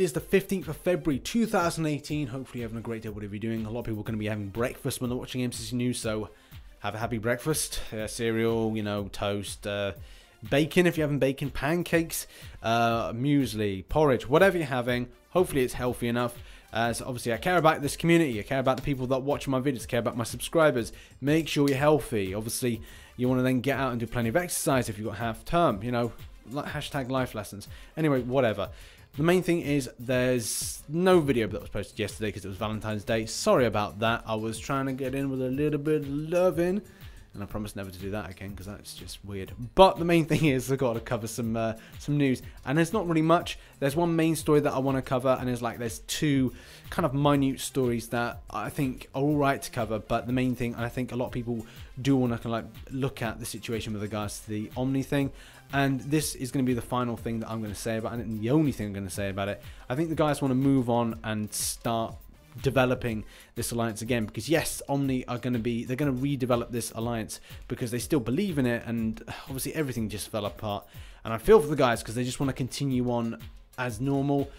It is the 15th of February 2018. Hopefully you're having a great day, whatever you're doing. A lot of people are going to be having breakfast when they're watching MCC News, so have a happy breakfast. Cereal, you know, toast, bacon if you're having bacon, pancakes, muesli, porridge, whatever you're having. Hopefully it's healthy enough. So obviously I care about this community, I care about the people that watch my videos, I care about my subscribers. Make sure you're healthy. Obviously you want to then get out and do plenty of exercise if you've got half term, you know, hashtag life lessons. Anyway, whatever. The main thing is there's no video that was posted yesterday because it was Valentine's Day. Sorry about that. I was trying to get in with a little bit of loving, and I promise never to do that again because that's just weird. But the main thing is I've got to cover some news, and there's not really much. There's one main story that I want to cover, and there's two kind of minute stories that I think are all right to cover. But the main thing, and I think a lot of people do want to kind of like look at the situation with regards to the Omni thing, and this is going to be the final thing that I'm going to say about it, and the only thing I'm going to say about it. I think the guys want to move on and start developing this alliance again, because yes, Omni are going to redevelop this alliance because they still believe in it, and obviously everything just fell apart, and I feel for the guys because they just want to continue on as normal.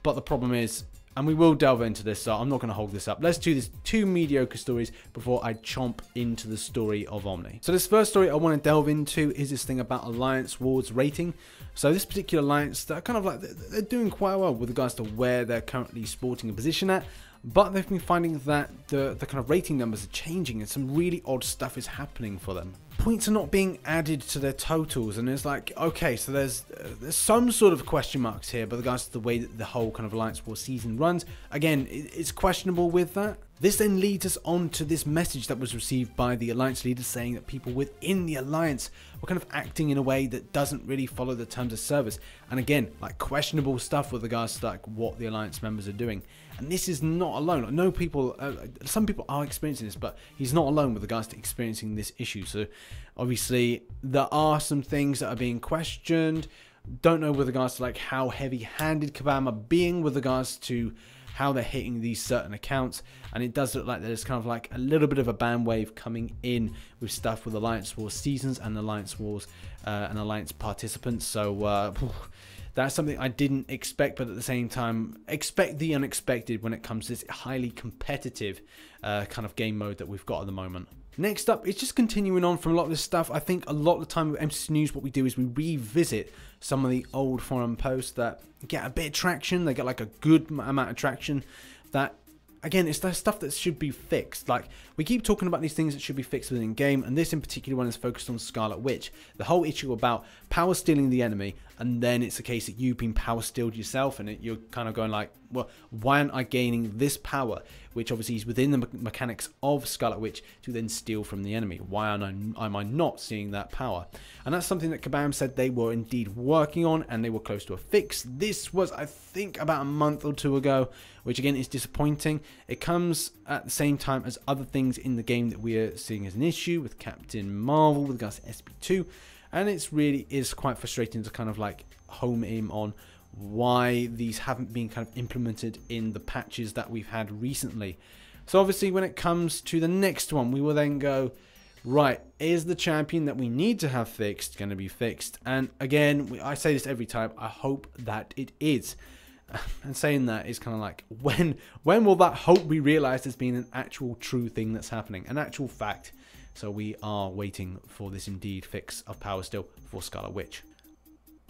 But the problem is, and we will delve into this, so I'm not going to hold this up. Let's do this two mediocre stories before I chomp into the story of Omni. So this first story I want to delve into is this thing about Alliance Wars rating. So this particular alliance, they're kind of like, they're doing quite well with regards to where they're currently sporting a position at, but they've been finding that the kind of rating numbers are changing and some really odd stuff is happening for them. Points are not being added to their totals, and it's like, okay, so there's some sort of question marks here, but regards to the way that the whole kind of Alliance War season runs, again, it's questionable with that. This then leads us on to this message that was received by the Alliance leaders saying that people within the Alliance were kind of acting in a way that doesn't really follow the terms of service. And again, like questionable stuff with regards to like what the Alliance members are doing. And this is not alone. Like, no people, some people are experiencing this, but he's not alone with regards to experiencing this issue. So obviously there are some things that are being questioned. Don't know with regards to like how heavy-handed Kabam are being with regards to how they're hitting these certain accounts, and it does look like there's kind of like a little bit of a ban wave coming in with stuff with Alliance Wars seasons and Alliance Wars and Alliance participants. So that's something I didn't expect, but at the same time, expect the unexpected when it comes to this highly competitive kind of game mode that we've got at the moment. Next up, it's just continuing on from a lot of this stuff. I think a lot of the time with MCC News, what we do is we revisit some of the old forum posts that get a bit of traction. They get like a good amount of traction that, again, it's the stuff that should be fixed. Like, we keep talking about these things that should be fixed within game, and this in particular one is focused on Scarlet Witch. The whole issue about power stealing the enemy, and then it's a case that you've been power stealed yourself, and you're kind of going like, well, why aren't I gaining this power, which obviously is within the mechanics of Scarlet Witch, to then steal from the enemy? Why am I not seeing that power? And that's something that Kabam said they were indeed working on, and they were close to a fix. This was, I think, about a month or two ago, which again is disappointing. It comes at the same time as other things in the game that we are seeing as an issue with Captain Marvel, with regards to SP2, and it's really is quite frustrating to kind of like home in on why these haven't been kind of implemented in the patches that we've had recently. So obviously when it comes to the next one, we will then go, right, is the champion that we need to have fixed going to be fixed? And again, I say this every time, I hope that it is. And saying that is kind of like, when will that hope be realized as being an actual true thing that's happening, an actual fact? So we are waiting for this indeed fix of power steal for Scarlet Witch.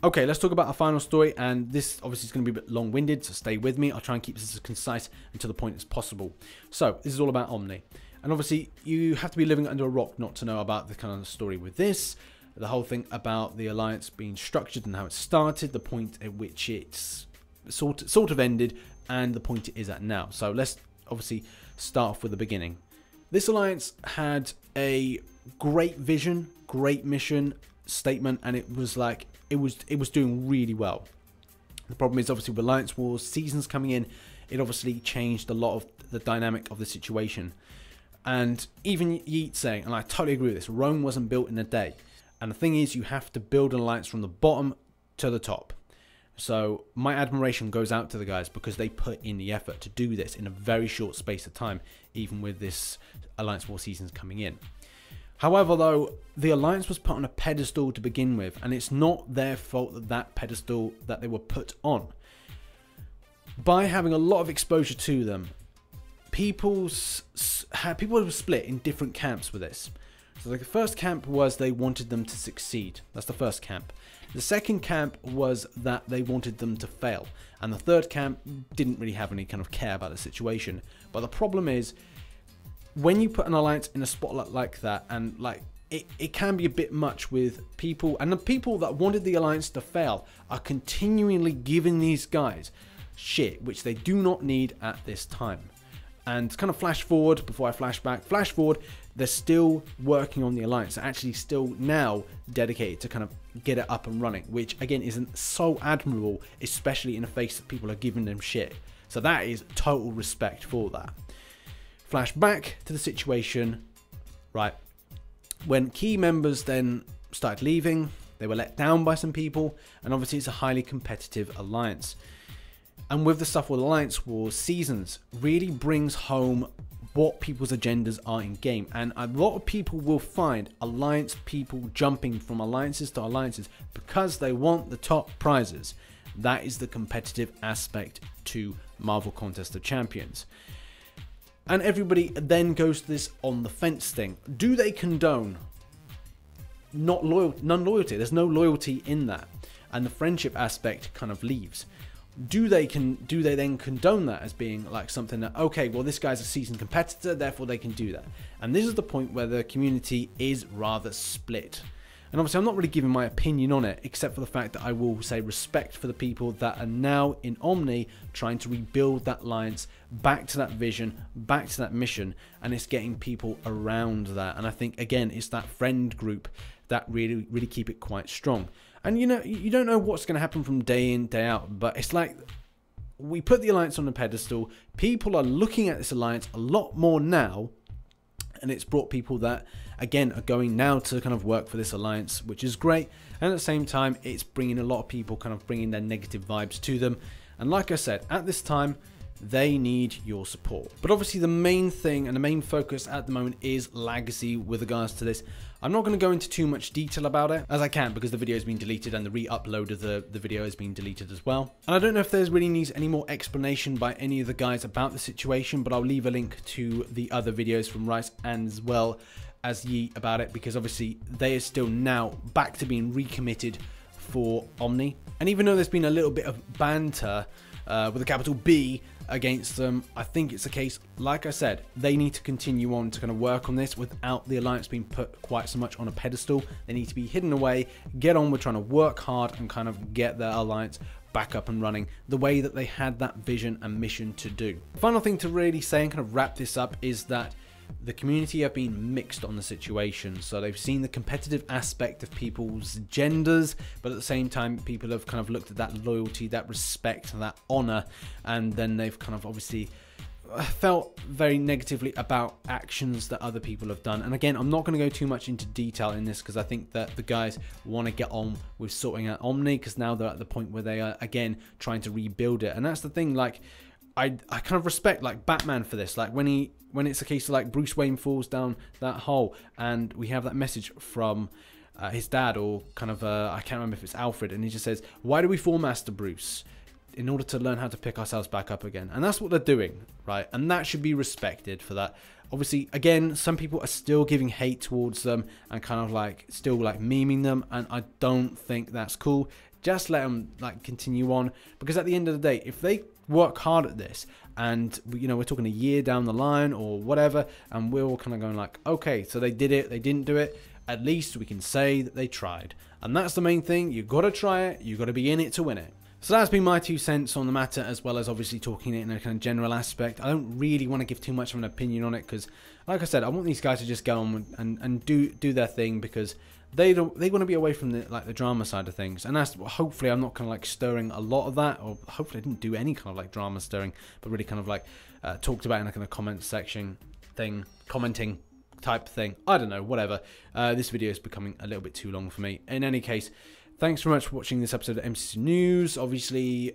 Okay, let's talk about our final story, and this obviously is going to be a bit long-winded, so stay with me. I'll try and keep this as concise and to the point as possible. So this is all about Omni, and obviously you have to be living under a rock not to know about the kind of story with this, the whole thing about the alliance being structured and how it started, the point at which it's sort of ended, and the point it is at now. So let's obviously start off with the beginning. This alliance had a great vision, great mission statement, and it was like it was doing really well. The problem is obviously with Alliance Wars seasons coming in, it obviously changed a lot of the dynamic of the situation. And even Yeet saying, and I totally agree with this, Rome wasn't built in a day. And the thing is, you have to build an alliance from the bottom to the top. So my admiration goes out to the guys because they put in the effort to do this in a very short space of time, even with this Alliance War seasons coming in. However, though, the alliance was put on a pedestal to begin with, and it's not their fault that that pedestal that they were put on. by having a lot of exposure to them, people were split in different camps with this. So the first camp was they wanted them to succeed. That's the first camp. The second camp was that they wanted them to fail. And the third camp didn't really have any kind of care about the situation. But the problem is, when you put an alliance in a spotlight like that, and like it can be a bit much with people, and the people that wanted the alliance to fail are continually giving these guys shit which they do not need at this time. And kind of flash forward, before I flash back, flash forward, they're still working on the alliance. They're actually still now dedicated to kind of get it up and running, which again isn't so admirable, especially in the face that people are giving them shit. So that is total respect for that. Flash back to the situation, right, when key members then started leaving, they were let down by some people, and obviously it's a highly competitive alliance. And with the stuff with Alliance Wars, Seasons really brings home what people's agendas are in game. And a lot of people will find Alliance people jumping from alliances to alliances because they want the top prizes. That is the competitive aspect to Marvel Contest of Champions. And everybody then goes to this on the fence thing. Do they condone non-loyalty? There's no loyalty in that. And the friendship aspect kind of leaves. Do they then condone that as being like something that, okay, well, this guy's a seasoned competitor, therefore they can do that? And this is the point where the community is rather split. And obviously I'm not really giving my opinion on it, except for the fact that I will say respect for the people that are now in Omni trying to rebuild that alliance back to that vision, back to that mission, and it's getting people around that. And I think, again, it's that friend group that really keep it quite strong. And you know, you don't know what's going to happen from day in, day out, but it's like we put the alliance on a pedestal. People are looking at this alliance a lot more now, and it's brought people that, again, are going now to kind of work for this alliance, which is great. And at the same time, it's bringing a lot of people kind of bringing their negative vibes to them. And like I said, at this time, they need your support. But obviously the main thing and the main focus at the moment is legacy with regards to this. I'm not going to go into too much detail about it, as I can't, because the video has been deleted and the re-upload of the video has been deleted as well. And I don't know if there's really needs any more explanation by any of the guys about the situation, but I'll leave a link to the other videos from Rice and as well as Yeet about it, because obviously they are still now back to being recommitted for Omni. And even though there's been a little bit of banter with a capital B against them, I think it's a case, like I said, they need to continue on to kind of work on this without the alliance being put quite so much on a pedestal. They need to be hidden away, get on with trying to work hard and kind of get their alliance back up and running the way that they had that vision and mission to do. The final thing to really say and kind of wrap this up is that the community have been mixed on the situation. So they've seen the competitive aspect of people's genders, but at the same time, people have kind of looked at that loyalty, that respect, that honor, and then they've kind of obviously felt very negatively about actions that other people have done. And again, I'm not going to go too much into detail in this because I think that the guys want to get on with sorting out Omni, because now they're at the point where they are again trying to rebuild it. And that's the thing, like I kind of respect like Batman for this. Like when it's a case of like Bruce Wayne falls down that hole and we have that message from his dad, or kind of I can't remember if it's Alfred, and he just says, why do we fall, Master Bruce? In order to learn how to pick ourselves back up again. And that's what they're doing, right? And that should be respected for that. Obviously, again, some people are still giving hate towards them and kind of like still like memeing them, and I don't think that's cool. Just let them like continue on, because at the end of the day, if they work hard at this and you know we're talking a year down the line or whatever, and we're all kind of going like, okay, so they did it, they didn't do it, at least we can say that they tried. And that's the main thing. You got to try it, you got to be in it to win it. So that's been my 2 cents on the matter, as well as obviously talking it in a kind of general aspect. I don't really want to give too much of an opinion on it because, like I said, I want these guys to just go on and do their thing, because they want to be away from the drama side of things. And that's hopefully I'm not kind of like stirring a lot of that, or hopefully I didn't do any kind of like drama stirring, but really kind of like talked about in a kind of comment section thing, commenting type thing. I don't know, whatever. This video is becoming a little bit too long for me. In any case, thanks very much for watching this episode of MCC News. Obviously,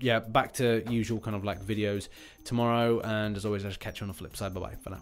yeah, back to usual kind of like videos tomorrow. And as always, I'll catch you on the flip side. Bye-bye for now.